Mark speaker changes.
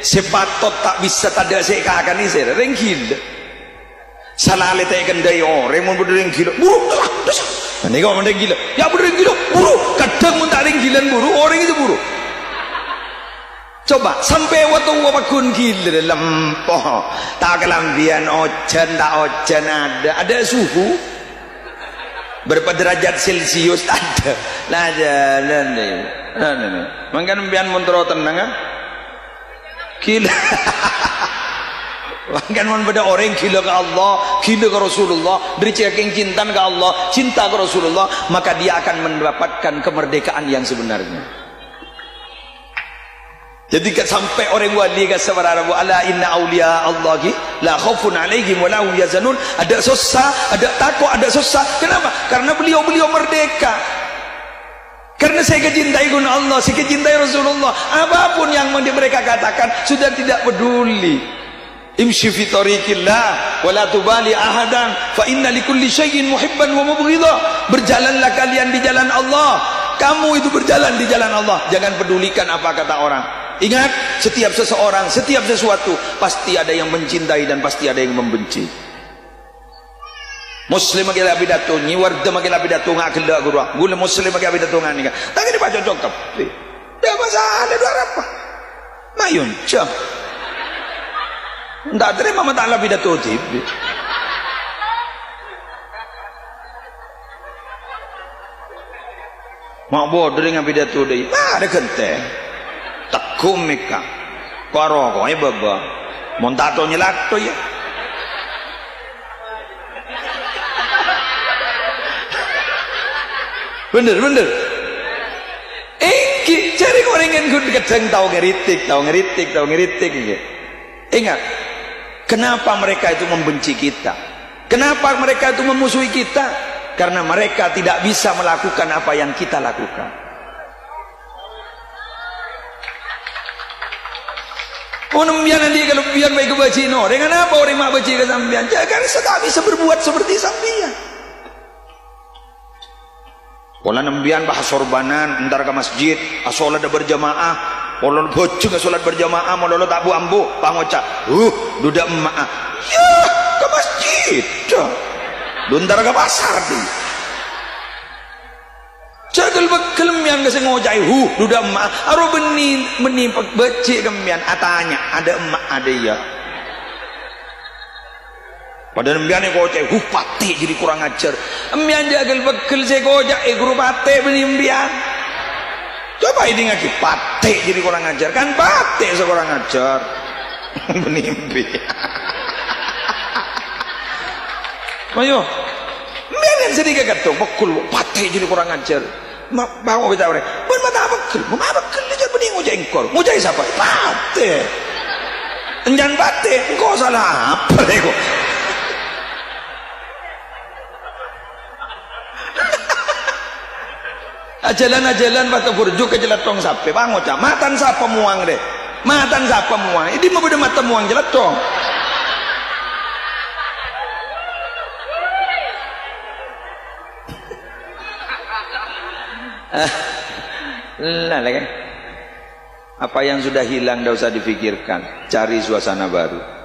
Speaker 1: sepatot tak bisa tada sekakan ni saya reng gila salah le tak kendai orang mun berdeng gila buruk lah ane kau mendeng gila ya berdeng gila buruk kadang mun tak reng gila buruk orang itu buruk coba sampai waktu wakun gila dalam poh tak kelambian ojan tak ojan ada suhu berapa derajat celcius ada lah jalan deh mangkan bian montro tenang ah gila mangkan mon beda orang gila ke Allah gila ke Rasulullah beri ceking cinta ke Allah cinta ke Rasulullah maka dia akan mendapatkan kemerdekaan yang sebenarnya. Jadi sampai orang wali ke sebarang ala inna auliya Allahi la khaufun alaihim wa la hum yazanun ada susah ada takut ada susah kenapa karena beliau merdeka karena saya kecintai guna Allah saya kecintai Rasulullah apapun yang mereka katakan sudah tidak peduli imshi fi tariqillah wa la tubali ahadan fa inna likulli syai'in muhibban wa mubghidha berjalanlah kalian di jalan Allah kamu itu berjalan di jalan Allah jangan pedulikan apa kata orang. Ingat, setiap seseorang, setiap sesuatu pasti ada yang mencintai dan pasti ada yang membenci. Muslim lagi labi dato, ni warda lagi labi dato ngak kelak guru. Gula Muslim lagi labi dato ngak ni kan. Tak kena baca cokap. Dia masalah dua apa? Mayun cah. Tak terima mata labi dato tip. Mak bodoh dengan pidato dia. Ada kenteng. Takum meka paro ko ay baba montato nyelakto ya bener cari gorengan gue kadang tahu ngeritik ingat kenapa mereka itu membenci kita kenapa mereka itu memusuhi kita karena mereka tidak bisa melakukan apa yang kita lakukan. Orang biar nanti kalau biar baik kebaci no, dengan apa orang mak baci ke sambian? Jangan tak bisa berbuat seperti sambian. Pola nembian bahas sorbanan, entar ke masjid, asolat ada berjamaah, pola bocung asolat berjamaah, mau lo tak bu ambu, pangoca, duda emak, ya ke masjid, duntar ke pasar tuh. Jagal bekel mian ke sengojai duda emak aro benih becik kemian atanya ada emak ada ya pada nembian kocai pate jadi kurang ajar mian jagal bekel segojak guru pate benih mian coba ini ngaki pate jadi kurang ajar kan pate sekurang ajar benih mian ayo mian yang sedikit katong bekul pate jadi kurang ajar bawa kita orang pun mata bekal dia benih ngojek engkol ngojek siapa pate enjan pate engkau salah apa deh kok ajalan batu burjuk ke jelatong sape bang ngocak matan siapa muang deh matan siapa muang ini mau beda mata muang jelatong lagi apa yang sudah hilang tidak usah difikirkan cari suasana baru